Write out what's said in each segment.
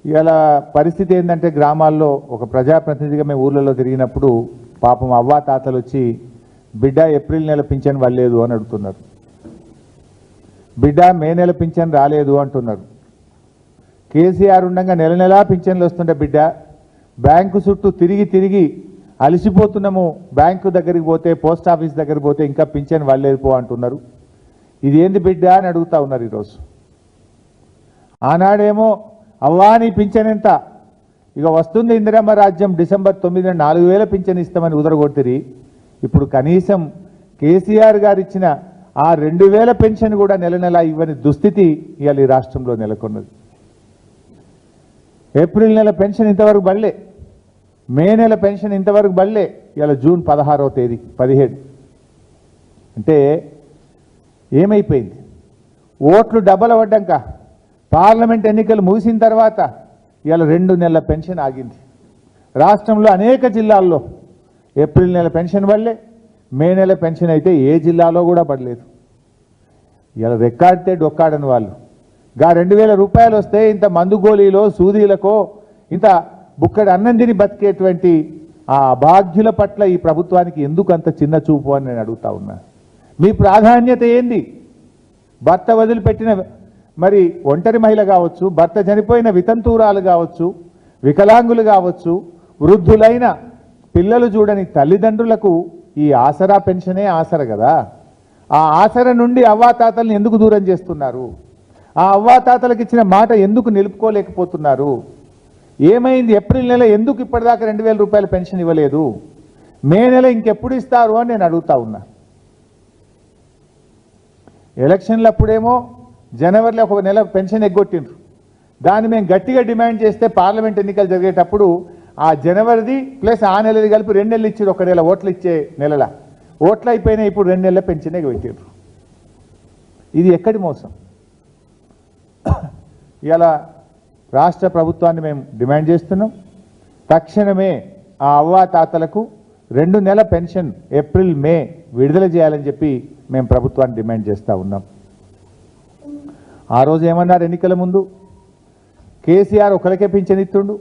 ఇలా పరిస్థితి ఏంటంటే గ్రామాల్లో ఒక ప్రజాప్రతినిధిగా మేము ఊర్లలో తిరిగినప్పుడు పాపం అవ్వా తాతలు వచ్చి బిడ్డ ఏప్రిల్ నెల పింఛన్ వల్లేదు అని అడుగుతున్నారు, బిడ్డ మే నెల పింఛన్ రాలేదు అంటున్నారు. కేసీఆర్ ఉండగా నెల నెలా పింఛన్లు వస్తుంటే బిడ్డ బ్యాంకు చుట్టూ తిరిగి తిరిగి అలసిపోతున్నాము, బ్యాంకు దగ్గరికి పోతే పోస్ట్ ఆఫీస్ దగ్గరికి పోతే ఇంకా పింఛన్ వల్లేదు పో అంటున్నారు. ఇది ఏంది బిడ్డ అని అడుగుతా ఉన్నారు ఈరోజు. ఆనాడేమో అవ్వా నీ పింఛన్ ఎంత, ఇక వస్తుంది ఇందిరమ్మ రాజ్యం డిసెంబర్ 9న 4000 పింఛన్ ఇస్తామని ఉదరగొట్టిరి. ఇప్పుడు కనీసం కేసీఆర్ గారు ఇచ్చిన ఆ 2000 పెన్షన్ కూడా నెల నెల ఇవ్వని దుస్థితి ఇవాళ ఈ రాష్ట్రంలో నెలకొన్నది. ఏప్రిల్ నెల పెన్షన్ ఇంతవరకు బళ్ళే, మే నెల పెన్షన్ ఇంతవరకు బళ్ళే. ఇవాళ జూన్ 16వ తేదీ 17 అంటే ఏమైపోయింది? ఓట్లు డబ్బలు పడ్డాక పార్లమెంట్ ఎన్నికలు ముగిసిన తర్వాత ఇవాళ 2 నెలల పెన్షన్ ఆగింది. రాష్ట్రంలో అనేక జిల్లాల్లో ఏప్రిల్ నెల పెన్షన్ పడలే, మే నెల పెన్షన్ అయితే ఏ జిల్లాలో కూడా పడలేదు. ఇవాళ రెక్కాడితే డొక్కాడని వాళ్ళు గా 2000 రూపాయలు వస్తే ఇంత మందు గోళీలో సూదీలకో ఇంత బుక్కడి అన్నం తిని బతికేటువంటి ఆ అభాగ్యుల పట్ల ఈ ప్రభుత్వానికి ఎందుకు అంత చిన్న చూపు అని నేను అడుగుతా ఉన్నా. మీ ప్రాధాన్యత ఏంది? భర్త వదిలిపెట్టిన మరి ఒంటరి మహిళ కావచ్చు, భర్త చనిపోయిన వితంతువురాలు కావచ్చు, వికలాంగులు కావచ్చు, వృద్ధులైన పిల్లలు చూడని తల్లిదండ్రులకు ఈ ఆసరా పెన్షనే ఆసర కదా. ఆ ఆసర నుండి అవ్వాతాతల్ని ఎందుకు దూరం చేస్తున్నారు? ఆ అవ్వాతాతలకు ఇచ్చిన మాట ఎందుకు నిలుపుకోలేకపోతున్నారు? ఏమైంది? ఏప్రిల్ నెల ఎందుకు ఇప్పటిదాకా 2000 రూపాయల పెన్షన్ ఇవ్వలేదు? మే నెల ఇంకెప్పుడు ఇస్తారు అని నేను అడుగుతా ఉన్నా. ఎలక్షన్లప్పుడేమో జనవరిలో ఒక నెల పెన్షన్ ఎగ్గొట్టిండ్రు. దాన్ని మేము గట్టిగా డిమాండ్ చేస్తే పార్లమెంట్ ఎన్నికలు జరిగేటప్పుడు ఆ జనవరిది ప్లస్ ఆ నెలది కలిపి 2 నెలలు ఇచ్చారు. ఒక నెల ఓట్లు ఇచ్చే నెలల ఓట్లు అయిపోయినాయి, ఇప్పుడు 2 నెలల పెన్షన్ ఎగ్గొట్టిండ్రు. ఇది ఎక్కడి మోసం? ఇలా రాష్ట్ర ప్రభుత్వాన్ని మేము డిమాండ్ చేస్తున్నాం, తక్షణమే ఆ అవ్వాతాతలకు 2 నెలల పెన్షన్ ఏప్రిల్ మే విడుదల చేయాలని చెప్పి మేము ప్రభుత్వాన్ని డిమాండ్ చేస్తూ ఉన్నాం. ఆ రోజు ఏమన్నారు? ఎన్నికల ముందు కేసీఆర్ ఒకరికే పింఛన్ ఇస్తుండు,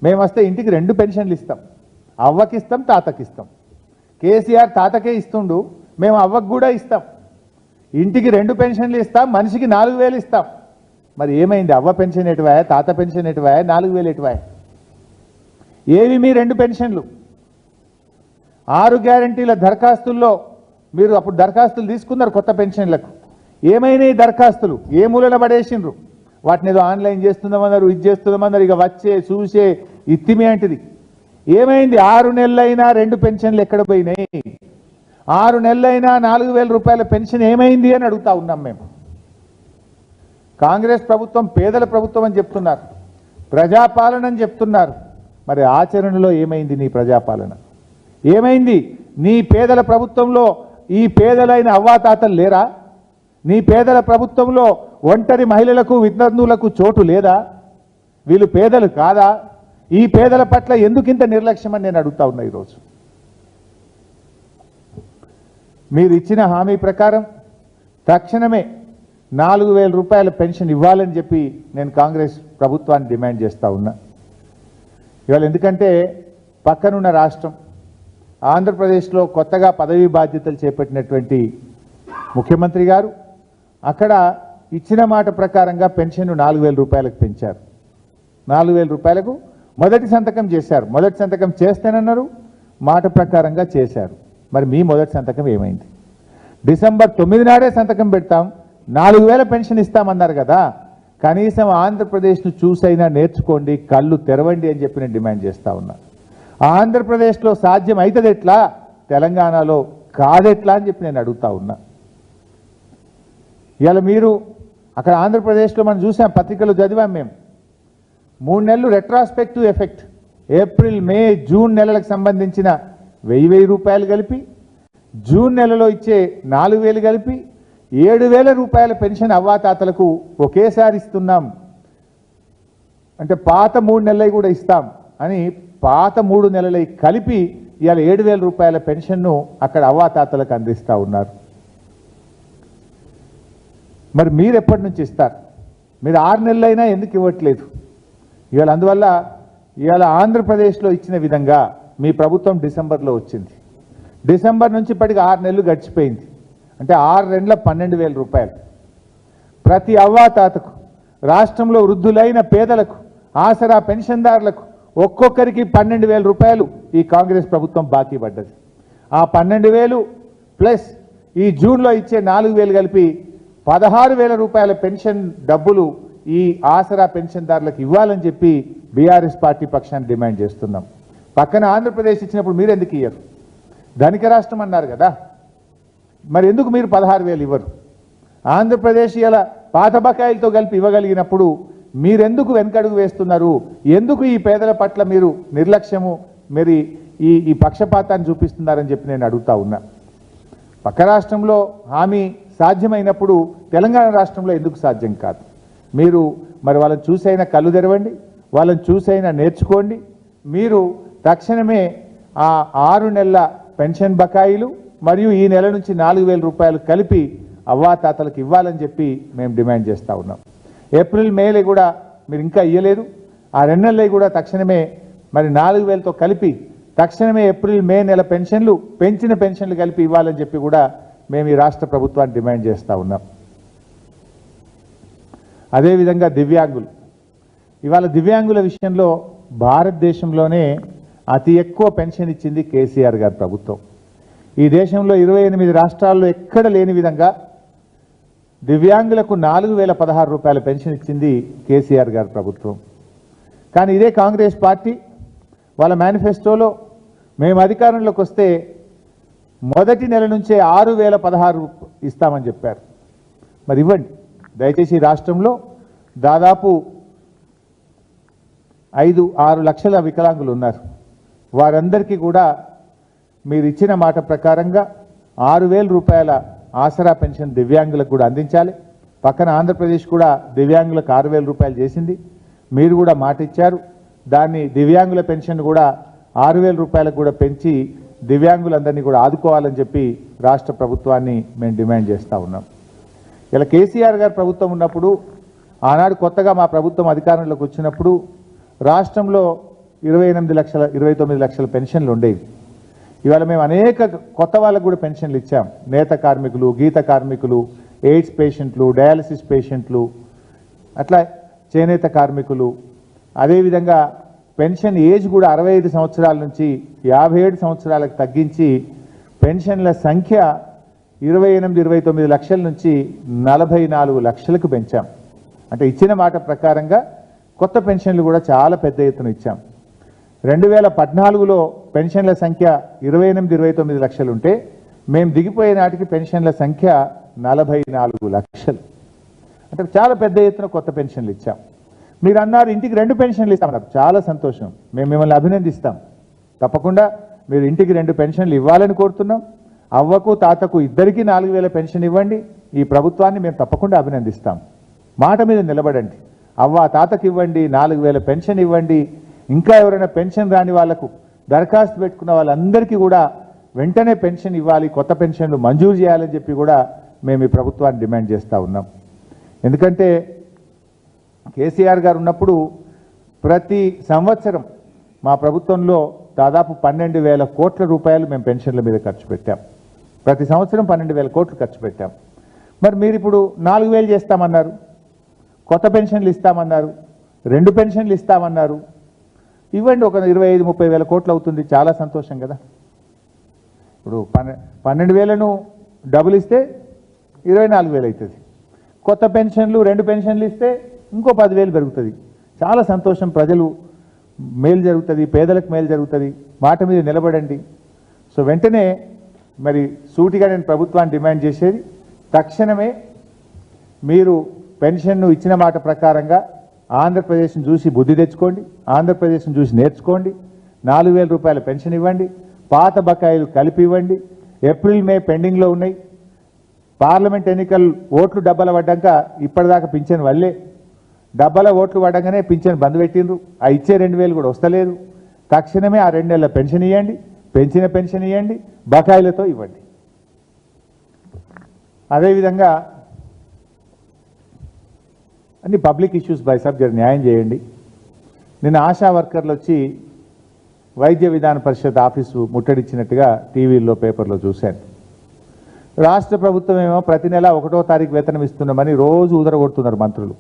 మేము వస్తే ఇంటికి 2 పెన్షన్లు ఇస్తాం, అవ్వకి ఇస్తాం, తాతకి ఇస్తాం. కేసీఆర్ తాతకే ఇస్తుండు, మేము అవ్వకు కూడా ఇస్తాం, ఇంటికి 2 పెన్షన్లు ఇస్తాం, మనిషికి 4000 ఇస్తాం. మరి ఏమైంది? అవ్వ పెన్షన్ ఎటువాయా, తాత పెన్షన్ ఎటువాయా, 4000 ఎటువాయా? ఏవి మీ 2 పెన్షన్లు? 6 గ్యారంటీల దరఖాస్తుల్లో మీరు అప్పుడు దరఖాస్తులు తీసుకున్నారు కొత్త పెన్షన్లకు. ఏమైనాయి దరఖాస్తులు? ఏ మూలన పడేసిండ్రు? వాటిని ఏదో ఆన్లైన్ చేస్తుందామన్నారు, ఇది చేస్తుందామన్నారు, ఇక వచ్చే చూసే ఇత్తిమి అంటిది. ఏమైంది? 6 నెలలైనా 2 పెన్షన్లు ఎక్కడ పోయినాయి? 6 నెలలైనా 4000 రూపాయల పెన్షన్ ఏమైంది అని అడుగుతా ఉన్నాం మేము. కాంగ్రెస్ ప్రభుత్వం పేదల ప్రభుత్వం అని చెప్తున్నారు, ప్రజాపాలన అని చెప్తున్నారు. మరి ఆచరణలో ఏమైంది నీ ప్రజాపాలన? ఏమైంది? నీ పేదల ప్రభుత్వంలో ఈ పేదలైన అవ్వాతాతలు లేరా? నీ పేదల ప్రభుత్వంలో ఒంటరి మహిళలకు, వితంతువులకు చోటు లేదా? వీళ్ళు పేదలు కాదా? ఈ పేదల పట్ల ఎందుకింత నిర్లక్ష్యం అని నేను అడుగుతా ఉన్నా. ఈరోజు మీరు ఇచ్చిన హామీ ప్రకారం తక్షణమే 4000 రూపాయల పెన్షన్ ఇవ్వాలని చెప్పి నేను కాంగ్రెస్ ప్రభుత్వాన్ని డిమాండ్ చేస్తూ ఉన్నా. ఇవాళ ఎందుకంటే పక్కనున్న రాష్ట్రం ఆంధ్రప్రదేశ్లో కొత్తగా పదవీ బాధ్యతలు చేపట్టినటువంటి ముఖ్యమంత్రి గారు అక్కడ ఇచ్చిన మాట ప్రకారంగా పెన్షన్ 4000 రూపాయలకు పెంచారు. 4000 రూపాయలకు మొదటి సంతకం చేశారు. మొదటి సంతకం చేస్తేనన్నారు, మాట ప్రకారంగా చేశారు. మరి మీ మొదటి సంతకం ఏమైంది? డిసెంబర్ 9 నాడే సంతకం పెడతాం, 4000 పెన్షన్ ఇస్తామన్నారు కదా. కనీసం ఆంధ్రప్రదేశ్ను చూసైనా నేర్చుకోండి, కళ్ళు తెరవండి అని చెప్పి నేను డిమాండ్ చేస్తూ ఉన్నా. ఆంధ్రప్రదేశ్లో సాధ్యం అవుతుంది ఎట్లా, తెలంగాణలో కాదెట్లా అని చెప్పి నేను అడుగుతా ఉన్నా. ఇవాళ మీరు అక్కడ ఆంధ్రప్రదేశ్లో మనం చూసాం, పత్రికలు చదివాం మేము. 3 నెలలు retrospective effect, April May June నెలలకు సంబంధించిన 1000 రూపాయలు కలిపి, జూన్ నెలలో ఇచ్చే 4000 కలిపి 7000 రూపాయల పెన్షన్ అవ్వాతాతలకు ఒకేసారి ఇస్తున్నాం. అంటే పాత 3 నెలలు కూడా ఇస్తాం అని పాత 3 నెలలు కలిపి ఇవాళ 7000 రూపాయల పెన్షన్ను అక్కడ అవ్వాతాతలకు అందిస్తూ ఉన్నారు. మరి మీరు ఎప్పటి నుంచి ఇస్తారు? మీరు 6 నెలలైనా ఎందుకు ఇవ్వట్లేదు? ఇవాళ అందువల్ల ఇవాళ ఆంధ్రప్రదేశ్లో ఇచ్చిన విధంగా మీ ప్రభుత్వం డిసెంబర్లో వచ్చింది. డిసెంబర్ నుంచి ఇప్పటికి 6 నెలలు గడిచిపోయింది. అంటే 6 నెలల 12,000 రూపాయలు ప్రతి అవ్వాతాతకు, రాష్ట్రంలో వృద్ధులైన పేదలకు, ఆసరా పెన్షన్దారులకు ఒక్కొక్కరికి 12,000 రూపాయలు ఈ కాంగ్రెస్ ప్రభుత్వం బాకీ పడ్డది. ఆ 12,000 ప్లస్ ఈ జూన్లో ఇచ్చే 4,000 కలిపి 16,000 రూపాయల పెన్షన్ డబ్బులు ఈ ఆసరా పెన్షన్దారులకు ఇవ్వాలని చెప్పి బీఆర్ఎస్ పార్టీ పక్షాన్ని డిమాండ్ చేస్తున్నాం. పక్కన ఆంధ్రప్రదేశ్ ఇచ్చినప్పుడు మీరు ఎందుకు ఇయ్యరు? ధనిక రాష్ట్రం అన్నారు కదా, మరి ఎందుకు మీరు 16,000 ఇవ్వరు? ఆంధ్రప్రదేశ్ ఇలా పాత బకాయిలతో కలిపి ఇవ్వగలిగినప్పుడు మీరెందుకు వెనకడుగు వేస్తున్నారు? ఎందుకు ఈ పేదల పట్ల మీరు నిర్లక్ష్యము, మరి ఈ పక్షపాతాన్ని చూపిస్తున్నారని చెప్పి నేను అడుగుతా ఉన్నా. పక్క రాష్ట్రంలో హామీ సాధ్యమైనప్పుడు తెలంగాణ రాష్ట్రంలో ఎందుకు సాధ్యం కాదు? మీరు మరి వాళ్ళని చూసైనా కళ్ళు తెరవండి, వాళ్ళని చూసైనా నేర్చుకోండి. మీరు తక్షణమే ఆ 6 నెలల పెన్షన్ బకాయిలు మరియు ఈ నెల నుంచి 4,000 రూపాయలు కలిపి అవ్వాతాతలకు ఇవ్వాలని చెప్పి మేము డిమాండ్ చేస్తూ ఉన్నాం. ఏప్రిల్ మేలే కూడా మీరు ఇంకా ఇవ్వలేదు. ఆ 2 నెలలే కూడా తక్షణమే మరి 4,000తో కలిపి తక్షణమే ఏప్రిల్ మే నెల పెన్షన్లు, పెంచిన పెన్షన్లు కలిపి ఇవ్వాలని చెప్పి కూడా మేము ఈ రాష్ట్ర ప్రభుత్వాన్ని డిమాండ్ చేస్తూ ఉన్నాం. అదేవిధంగా దివ్యాంగులు, ఇవాళ దివ్యాంగుల విషయంలో భారతదేశంలోనే అతి ఎక్కువ పెన్షన్ ఇచ్చింది కేసీఆర్ గారి ప్రభుత్వం. ఈ దేశంలో 28 రాష్ట్రాల్లో ఎక్కడ లేని విధంగా దివ్యాంగులకు 4,016 రూపాయల పెన్షన్ ఇచ్చింది కేసీఆర్ గారి ప్రభుత్వం. కానీ ఇదే కాంగ్రెస్ పార్టీ వాళ్ళ మేనిఫెస్టోలో మేము అధికారంలోకి వస్తే మొదటి నెల నుంచే 6,016 ఇస్తామని చెప్పారు. మరి ఇవ్వండి దయచేసి. రాష్ట్రంలో దాదాపు 5-6 లక్షల వికలాంగులు ఉన్నారు. వారందరికీ కూడా మీరు ఇచ్చిన మాట ప్రకారంగా 6,000 రూపాయల ఆసరా పెన్షన్ దివ్యాంగులకు కూడా అందించాలి. పక్కన ఆంధ్రప్రదేశ్ కూడా దివ్యాంగులకు 6,000 రూపాయలు చేసింది. మీరు కూడా మాట ఇచ్చారు. దాన్ని దివ్యాంగుల పెన్షన్ కూడా 6,000 రూపాయలకు కూడా పెంచి దివ్యాంగులందరినీ కూడా ఆదుకోవాలని చెప్పి రాష్ట్ర ప్రభుత్వాన్ని మేము డిమాండ్ చేస్తూ ఉన్నాం. ఇలా కేసీఆర్ గారు ప్రభుత్వం ఉన్నప్పుడు, ఆనాడు కొత్తగా మా ప్రభుత్వం అధికారంలోకి వచ్చినప్పుడు రాష్ట్రంలో 29 లక్షల పెన్షన్లు ఉండేవి. ఇవాళ మేము అనేక కొత్త వాళ్ళకు కూడా పెన్షన్లు ఇచ్చాం. నేత కార్మికులు, గీత కార్మికులు, ఎయిడ్స్ పేషెంట్లు, డయాలసిస్ పేషెంట్లు, అట్లా చేనేత కార్మికులు. అదేవిధంగా పెన్షన్ ఏజ్ కూడా 65 సంవత్సరాల నుంచి 57 సంవత్సరాలకు తగ్గించి పెన్షన్ల సంఖ్య 29 లక్షల నుంచి 44 లక్షలకు పెంచాం. అంటే ఇచ్చిన మాట ప్రకారంగా కొత్త పెన్షన్లు కూడా చాలా పెద్ద ఎత్తున ఇచ్చాం. 2014లో పెన్షన్ల సంఖ్య 29 లక్షలు ఉంటే మేము దిగిపోయే నాటికి పెన్షన్ల సంఖ్య 44 లక్షలు. అంటే చాలా పెద్ద ఎత్తున కొత్త పెన్షన్లు ఇచ్చాం. మీరు అన్నారు ఇంటికి 2 పెన్షన్లు ఇస్తామన్నారు. చాలా సంతోషం, మేము మిమ్మల్ని అభినందిస్తాం. తప్పకుండా మీరు ఇంటికి 2 పెన్షన్లు ఇవ్వాలని కోరుతున్నాం. అవ్వకు తాతకు ఇద్దరికీ 4,000 పెన్షన్ ఇవ్వండి. ఈ ప్రభుత్వాన్ని మేము తప్పకుండా అభినందిస్తాం. మాట మీద నిలబడండి. అవ్వ తాతకి ఇవ్వండి, 4,000 పెన్షన్ ఇవ్వండి. ఇంకా ఎవరైనా పెన్షన్ రాని వాళ్లకు దరఖాస్తు పెట్టుకున్న వాళ్ళందరికీ కూడా వెంటనే పెన్షన్ ఇవ్వాలి, కొత్త పెన్షన్లు మంజూరు చేయాలని చెప్పి కూడా మేము ఈ ప్రభుత్వాన్ని డిమాండ్ చేస్తూ ఉన్నాం. ఎందుకంటే కేసీఆర్ గారు ఉన్నప్పుడు ప్రతి సంవత్సరం మా ప్రభుత్వంలో దాదాపు 12,000 కోట్ల రూపాయలు మేము పెన్షన్ల మీద ఖర్చు పెట్టాం. ప్రతి సంవత్సరం 12,000 కోట్లు ఖర్చు పెట్టాం. మరి మీరు ఇప్పుడు 4,000 చేస్తామన్నారు, కొత్త పెన్షన్లు ఇస్తామన్నారు, 2 పెన్షన్లు ఇస్తామన్నారు. ఇవ్వండి, ఒక 25-30 వేల కోట్లు అవుతుంది. చాలా సంతోషం కదా. ఇప్పుడు 12,000ను డబుల్ ఇస్తే 24,000 అవుతుంది. కొత్త పెన్షన్లు 2 పెన్షన్లు ఇస్తే ఇంకో 10,000 పెరుగుతుంది. చాలా సంతోషం. ప్రజలు మేలు జరుగుతుంది, పేదలకు మేలు జరుగుతుంది. మాట మీద నిలబడండి. సో వెంటనే మరి సూటిగా నేను ప్రభుత్వాన్ని డిమాండ్ చేసేది, తక్షణమే మీరు పెన్షన్ను ఇచ్చిన మాట ప్రకారంగా ఆంధ్రప్రదేశ్ను చూసి బుద్ధి తెచ్చుకోండి, ఆంధ్రప్రదేశ్ను చూసి నేర్చుకోండి. 4,000 రూపాయల పెన్షన్ ఇవ్వండి, పాత బకాయిలు కలిపి ఇవ్వండి. ఏప్రిల్ మే పెండింగ్లో ఉన్నాయి. పార్లమెంట్ ఎన్నికలు ఓట్లు డబ్బాల పడ్డాక ఇప్పటిదాకా పింఛన్ వల్లే, డబ్బాల ఓట్లు పడగానే పింఛన్ బంద్ పెట్టిండ్రు. ఆ ఇచ్చే 2,000 కూడా వస్తలేదు. తక్షణమే ఆ 2 నెలల పెన్షన్ ఇవ్వండి, పెంచిన పెన్షన్ ఇవ్వండి, బకాయిలతో ఇవ్వండి. అదేవిధంగా అన్ని పబ్లిక్ ఇష్యూస్ బై సబ్జెక్ట్ న్యాయం చేయండి. నిన్న ఆశా వర్కర్లు వచ్చి వైద్య విధాన పరిషత్ ఆఫీసు ముట్టడిచ్చినట్టుగా టీవీల్లో పేపర్లో చూశాను. రాష్ట్ర ప్రభుత్వం ఏమో ప్రతి నెల 1వ తారీఖు వేతనం ఇస్తున్నామని రోజు ఉదరగొడుతున్నారు మంత్రులు.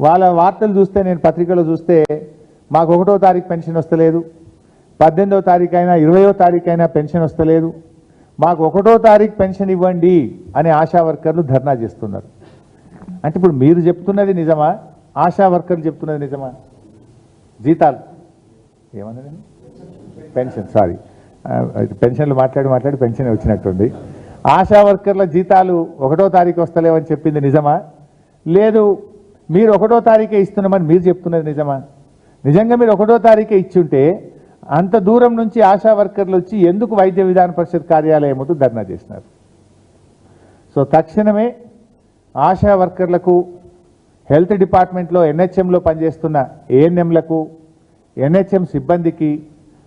వాళ్ళ వార్తలు చూస్తే, నేను పత్రికలో చూస్తే, మాకు 1వ తారీఖు పెన్షన్ వస్తలేదు, 18వ తారీఖు అయినా 20వ తారీఖు అయినా పెన్షన్ వస్తలేదు, మాకు 1వ తారీఖు పెన్షన్ ఇవ్వండి అని ఆశా వర్కర్లు ధర్నా చేస్తున్నారు. అంటే ఇప్పుడు మీరు చెప్తున్నది నిజమా? ఆశా వర్కర్లు చెప్తున్నది నిజమా? జీతాలు ఏమన్నా పెన్షన్, సారీ, పెన్షన్లు మాట్లాడి పెన్షన్ వచ్చినట్టుంది. ఆశా వర్కర్ల జీతాలు 1వ తారీఖు వస్తలేవని చెప్పింది నిజమా? లేదు, మీరు 1వ తారీఖే ఇస్తున్నామని మీరు చెప్తున్నది నిజమా? నిజంగా మీరు 1వ తారీఖే ఇచ్చుంటే అంత దూరం నుంచి ఆశా వర్కర్లు వచ్చి ఎందుకు వైద్య విధాన పరిషత్ కార్యాలయం ముందు ధర్నా చేసినారు? సో తక్షణమే ఆశా వర్కర్లకు, హెల్త్ డిపార్ట్మెంట్లో ఎన్హెచ్ఎంలో పనిచేస్తున్న ఏఎన్ఎంలకు, ఎన్హెచ్ఎం సిబ్బందికి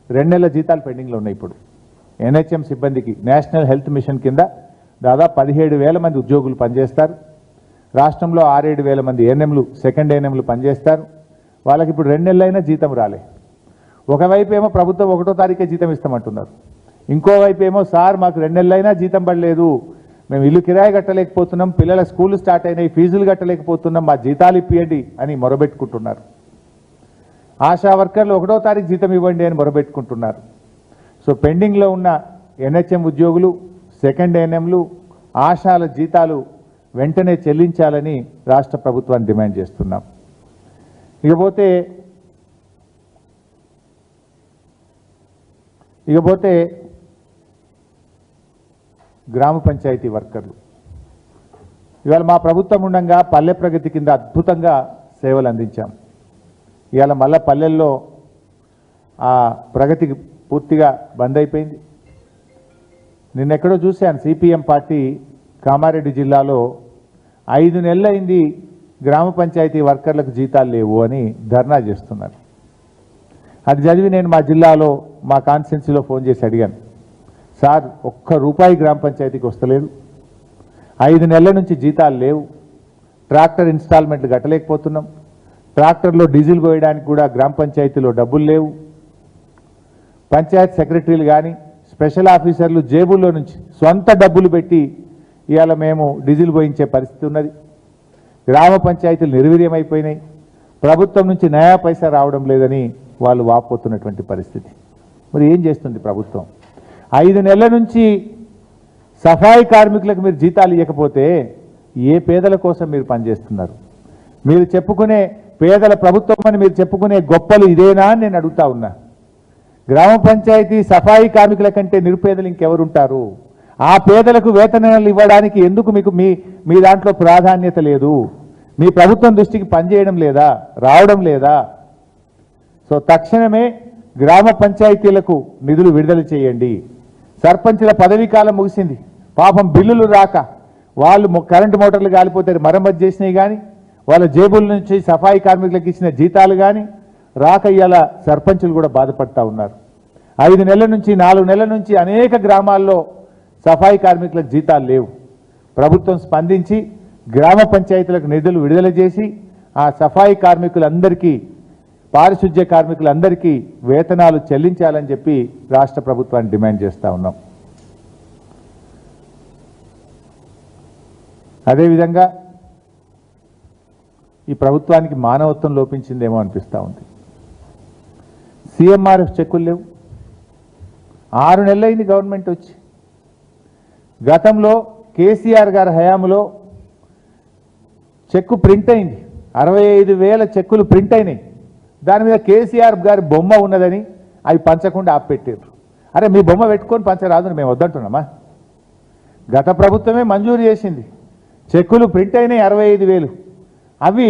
2 నెలల జీతాలు పెండింగ్లో ఉన్నాయి. ఇప్పుడు ఎన్హెచ్ఎం సిబ్బందికి నేషనల్ హెల్త్ మిషన్ కింద దాదాపు 17,000 మంది ఉద్యోగులు పనిచేస్తారు. రాష్ట్రంలో 6-7 మంది ఏఎన్ఎంలు, సెకండ్ ఏఎన్ఎంలు పనిచేస్తారు. వాళ్ళకి ఇప్పుడు 2 నెలలైనా జీతం రాలే. ఒకవైపు ఏమో ప్రభుత్వం 1వ తారీఖే జీతం ఇస్తామంటున్నారు, ఇంకోవైపు ఏమో సార్ మాకు 2 నెలలైనా జీతం పడలేదు, మేము ఇల్లు కిరాయి కట్టలేకపోతున్నాం, పిల్లల స్కూళ్ళు స్టార్ట్ అయినాయి, ఫీజులు కట్టలేకపోతున్నాం, మా జీతాలు ఇప్పియండి అని మొరబెట్టుకుంటున్నారు. ఆశా వర్కర్లు 1వ తారీఖు జీతం ఇవ్వండి అని మొరబెట్టుకుంటున్నారు. సో పెండింగ్లో ఉన్న ఎన్హెచ్ఎం ఉద్యోగులు, సెకండ్ ఏఎన్ఎంలు, ఆశాల జీతాలు వెంటనే చెల్లించాలని రాష్ట్ర ప్రభుత్వాన్ని డిమాండ్ చేస్తున్నాం. ఇకపోతే గ్రామ పంచాయతీ వర్కర్లు ఇవాళ మా ప్రభుత్వం ఉండగా పల్లె ప్రగతి కింద అద్భుతంగా సేవలు అందించాం. ఇవాళ మళ్ళా పల్లెల్లో ఆ ప్రగతికి పూర్తిగా బంద్ అయిపోయింది. నిన్నెక్కడో చూశాను, సిపిఎం పార్టీ కామారెడ్డి జిల్లాలో 5 నెలలైంది గ్రామ పంచాయతీ వర్కర్లకు జీతాలు లేవు అని ధర్నా చేస్తున్నారు. అది చదివి నేను మా జిల్లాలో, మా కాన్స్టిట్యున్సీలో ఫోన్ చేసి అడిగాను, సార్ ₹1 గ్రామ పంచాయతీకి వస్తలేదు, 5 నెలల నుంచి జీతాలు లేవు, ట్రాక్టర్ ఇన్స్టాల్మెంట్లు కట్టలేకపోతున్నాం, ట్రాక్టర్లో డీజిల్ పోయడానికి కూడా గ్రామ పంచాయతీలో డబ్బులు లేవు, పంచాయత్ సెక్రటరీలు కానీ స్పెషల్ ఆఫీసర్లు జేబుల్లో నుంచి సొంత డబ్బులు పెట్టి ఇవాళ మేము డీజిల్ పోయించే పరిస్థితి ఉన్నది, గ్రామ పంచాయతీలు నిర్వీర్యమైపోయినాయి, ప్రభుత్వం నుంచి నయా పైసా రావడం లేదని వాళ్ళు వాపోతున్నటువంటి పరిస్థితి. మరి ఏం చేస్తుంది ప్రభుత్వం? 5 నెలల నుంచి సఫాయి కార్మికులకు మీరు జీతాలు ఇవ్వకపోతే ఏ పేదల కోసం మీరు పనిచేస్తున్నారు? మీరు చెప్పుకునే పేదల ప్రభుత్వం అని మీరు చెప్పుకునే గొప్పలు ఇదేనా అని నేను అడుగుతా ఉన్నా. గ్రామ పంచాయతీ సఫాయి కార్మికుల కంటే నిరుపేదలు ఇంకెవరుంటారు? ఆ పేదలకు వేతనాలు ఇవ్వడానికి ఎందుకు మీకు మీ దాంట్లో ప్రాధాన్యత లేదు? మీ ప్రభుత్వం దృష్టికి పనిచేయడం లేదా, రావడం లేదా? సో తక్షణమే గ్రామ పంచాయతీలకు నిధులు విడుదల చేయండి. సర్పంచుల పదవీ కాలం ముగిసింది, పాపం బిల్లులు రాక వాళ్ళు కరెంటు మోటార్లు కాలిపోతే మరమ్మతు చేసినాయి కానీ, వాళ్ళ జేబుల నుంచి సఫాయి కార్మికులకు ఇచ్చిన జీతాలు కానీ రాక ఇవాళ సర్పంచులు కూడా బాధపడతా ఉన్నారు. 5 నెలల నుంచి 4 నెలల నుంచి అనేక గ్రామాల్లో సఫాయి కార్మికులకు జీతాలు లేవు. ప్రభుత్వం స్పందించి గ్రామ పంచాయతీలకు నిధులు విడుదల చేసి ఆ సఫాయి కార్మికులందరికీ, పారిశుధ్య కార్మికులందరికీ వేతనాలు చెల్లించాలని చెప్పి రాష్ట్ర ప్రభుత్వాన్ని డిమాండ్ చేస్తూ ఉన్నాం. అదేవిధంగా ఈ ప్రభుత్వానికి మానవత్వం లోపించిందేమో అనిపిస్తూ ఉంది. సీఎంఆర్ఎఫ్ చెక్కులు లేవు. 6 నెలలైంది గవర్నమెంట్ వచ్చి. గతంలో కేసీఆర్ గారి హయాంలో చెక్కు ప్రింట్ అయింది, 65,000 చెక్కులు ప్రింట్ అయినాయి. దాని మీద కేసీఆర్ గారి బొమ్మ ఉన్నదని అవి పంచకుండా ఆపెట్టారు. అరే మీ బొమ్మ పెట్టుకొని పంచరాదు మేము వద్దంటున్నామా? గత ప్రభుత్వమే మంజూరు చేసింది. చెక్కులు ప్రింట్ అయినాయి 65,000. అవి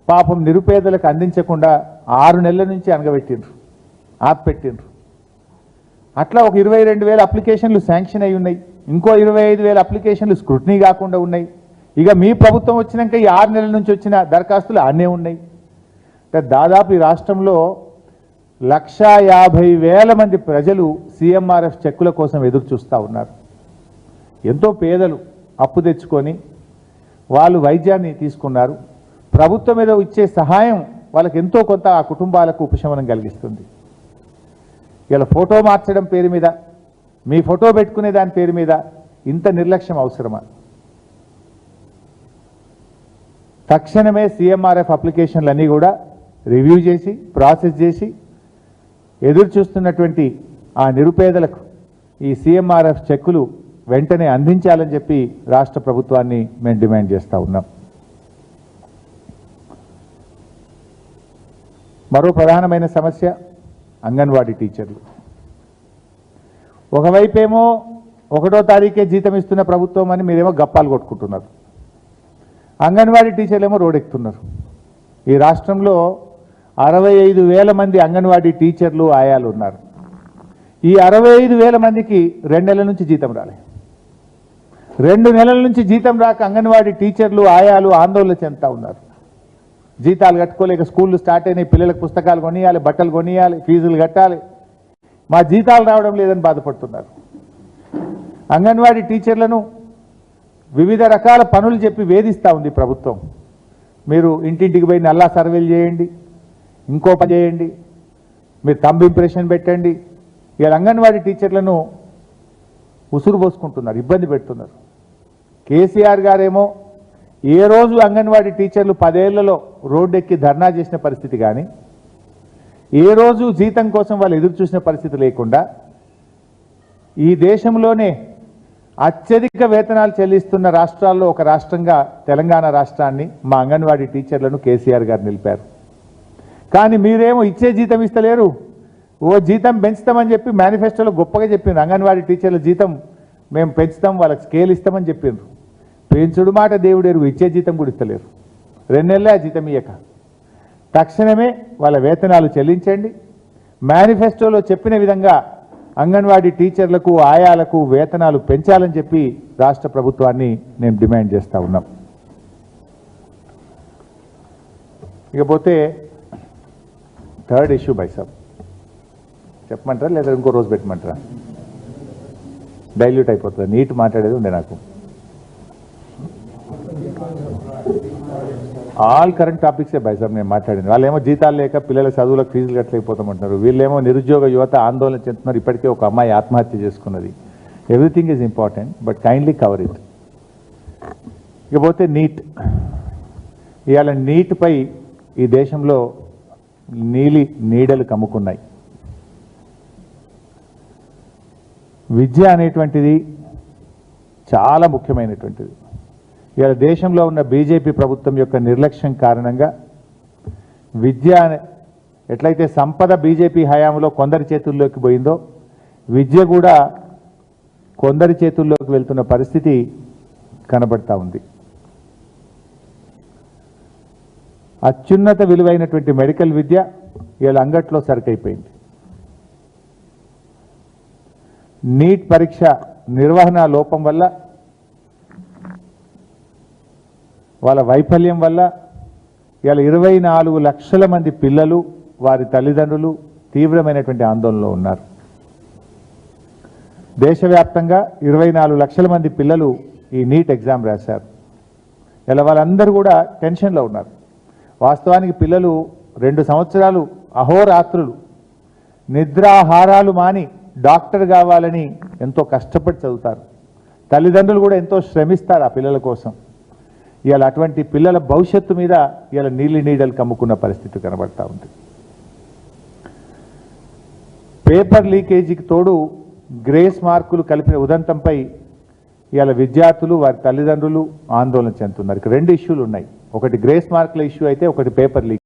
పాపం నిరుపేదలకు అందించకుండా 6 నెలల నుంచి అనగబెట్టిండ్రు, ఆపెట్టిండ్రు. అట్లా ఒక 22,000 అప్లికేషన్లు శాంక్షన్ అయి ఉన్నాయి. ఇంకో 25,000 అప్లికేషన్లు స్క్రూటినీ కాకుండా ఉన్నాయి. ఇక మీ ప్రభుత్వం వచ్చినాక ఈ 6 నెలల నుంచి వచ్చిన దరఖాస్తులు ఆనే ఉన్నాయి. దాదాపు ఈ రాష్ట్రంలో 150,000 మంది ప్రజలు సీఎంఆర్ఎఫ్ చెక్కుల కోసం ఎదురు చూస్తూ ఉన్నారు. ఎంతో పేదలు అప్పు తెచ్చుకొని వాళ్ళు వైద్యాన్ని తీసుకున్నారు. ప్రభుత్వం మీద ఇచ్చే సహాయం వాళ్ళకి ఎంతో కొంత ఆ కుటుంబాలకు ఉపశమనం కలిగిస్తుంది. ఇలా ఫోటో మార్చడం పేరు మీద, మీ ఫోటో పెట్టుకునే దాని పేరు మీద ఇంత నిర్లక్ష్యం అవసరమా? తక్షణమే సీఎంఆర్ఎఫ్ అప్లికేషన్లన్నీ కూడా రివ్యూ చేసి ప్రాసెస్ చేసి ఎదురు చూస్తున్నటువంటి ఆ నిరుపేదలకు ఈ సీఎంఆర్ఎఫ్ చెక్కులు వెంటనే అందించాలని చెప్పి రాష్ట్ర ప్రభుత్వాన్ని మేము డిమాండ్ చేస్తూ ఉన్నాం. మరో ప్రధానమైన సమస్య అంగన్వాడీ టీచర్లు. ఒకవైపేమో 1వ తారీఖే జీతం ఇస్తున్న ప్రభుత్వం అని మీరేమో గప్పాలు కొట్టుకుంటున్నారు. అంగన్వాడీ టీచర్లేమో రోడెక్కుతున్నారు. ఈ రాష్ట్రంలో 65,000 మంది అంగన్వాడీ టీచర్లు ఆయాలు ఉన్నారు. ఈ 65,000 మందికి 2 నెలల నుంచి జీతం రాలే. 2 నెలల నుంచి జీతం రాక అంగన్వాడీ టీచర్లు ఆయాలు ఆందోళన చెందుతూ ఉన్నారు. జీతాలు కట్టుకోలేక స్కూళ్ళు స్టార్ట్ అయినాయి, పిల్లలకు పుస్తకాలు కొనియాలి, బట్టలు కొనియాలి, ఫీజులు కట్టాలి, మా జీతాలు రావడం లేదని బాధపడుతున్నారు. అంగన్వాడీ టీచర్లను వివిధ రకాల పనులు చెప్పి వేధిస్తూ ఉంది ప్రభుత్వం. మీరు ఇంటింటికి పోయి నల్లా సర్వేలు చేయండి, ఇంకో పని చేయండి, మీరు థంబ్ ఇంప్రెషన్ పెట్టండి. ఇలా అంగన్వాడీ టీచర్లను ఉసురు పోసుకుంటున్నారు, ఇబ్బంది పెడుతున్నారు. కేసీఆర్ గారేమో ఏ రోజు అంగన్వాడీ టీచర్లు 10 ఏళ్లలో రోడ్డెక్కి ధర్నా చేసిన పరిస్థితి కానీ, ఏ రోజు జీతం కోసం వాళ్ళు ఎదురు చూసిన పరిస్థితి లేకుండా ఈ దేశంలోనే అత్యధిక వేతనాలు చెల్లిస్తున్న రాష్ట్రాల్లో ఒక రాష్ట్రంగా తెలంగాణ రాష్ట్రాన్ని మా అంగన్వాడీ టీచర్లను కేసీఆర్ గారు నిలిపారు. కానీ మీరేమో ఇచ్చే జీతం ఇస్తలేరు. ఓ జీతం పెంచుతామని చెప్పి మేనిఫెస్టోలో గొప్పగా చెప్పిండ్రు. అంగన్వాడీ టీచర్ల జీతం మేము పెంచుతాం, వాళ్ళకి స్కేల్ ఇస్తామని చెప్పిండ్రు. పెంచుడు మాట దేవుడేరు, ఇచ్చే జీతం కూడా ఇస్తలేరు. 2 నెలలే ఆ జీతం ఇయ్యక. తక్షణమే వాళ్ళ వేతనాలు చెల్లించండి. మేనిఫెస్టోలో చెప్పిన విధంగా అంగన్వాడీ టీచర్లకు ఆయాలకు వేతనాలు పెంచాలని చెప్పి రాష్ట్ర ప్రభుత్వాన్ని నేను డిమాండ్ చేస్తూ ఉన్నాం. ఇకపోతే 3rd ఇష్యూ బైసాబ్ చెప్పమంటారా లేదా ఇంకో రోజు పెట్టమంటారా? డైల్యూట్ అయిపోతుంది, నీట్ మాట్లాడేది ఉండే నాకు. ఆల్ కరెంట్ టాపిక్సే బైసాబ్ నేను మాట్లాడింది. వాళ్ళేమో జీతాలు లేక పిల్లల చదువులకు ఫీజులు కట్టలేకపోతామంటున్నారు. వీళ్ళేమో నిరుద్యోగ యువత ఆందోళన చెందుతున్నారు. ఇప్పటికే ఒక అమ్మాయి ఆత్మహత్య చేసుకున్నది. Everything is important, but kindly cover it. ఇకపోతే నీట్. ఇవాళ నీట్పై ఈ దేశంలో నీడలు కమ్ముకున్నాయి. విద్య అనేటువంటిది చాలా ముఖ్యమైనటువంటిది. ఇవాళ దేశంలో ఉన్న బీజేపీ ప్రభుత్వం యొక్క నిర్లక్ష్యం కారణంగా విద్య ఎట్లయితే సంపద బీజేపీ హయాంలో కొందరి చేతుల్లోకి పోయిందో, విద్య కూడా కొందరి చేతుల్లోకి వెళ్తున్న పరిస్థితి కనబడతా ఉంది. అత్యున్నత విలువైనటువంటి మెడికల్ విద్య ఇవాళ అంగట్లో సరుకైపోయింది. నీట్ పరీక్ష నిర్వహణ లోపం వల్ల, వాళ్ళ వైఫల్యం వల్ల ఇవాళ 24 లక్షల మంది పిల్లలు, వారి తల్లిదండ్రులు తీవ్రమైనటువంటి ఆందోళనలో ఉన్నారు. దేశవ్యాప్తంగా 24 లక్షల మంది పిల్లలు ఈ నీట్ ఎగ్జామ్ రాశారు. ఇలా వాళ్ళందరూ కూడా టెన్షన్లో ఉన్నారు. వాస్తవానికి పిల్లలు 2 సంవత్సరాలు అహోరాత్రులు నిద్రాహారాలు మాని డాక్టర్ కావాలని ఎంతో కష్టపడి చదువుతారు. తల్లిదండ్రులు కూడా ఎంతో శ్రమిస్తారు ఆ పిల్లల కోసం. ఇవాళ అటువంటి పిల్లల భవిష్యత్తు మీద ఇవాళ నీడలు కమ్ముకున్న పరిస్థితి కనబడతా ఉంది. పేపర్ లీకేజీకి తోడు గ్రేస్ మార్కులు కలిపిన ఉదంతంపై ఇవాళ విద్యార్థులు, వారి తల్లిదండ్రులు ఆందోళన చెందుతున్నారు. ఇక్కడ 2 ఇష్యూలు ఉన్నాయి. ఒకటి గ్రేస్ మార్కుల ఇష్యూ అయితే, ఒకటి పేపర్ లీక్.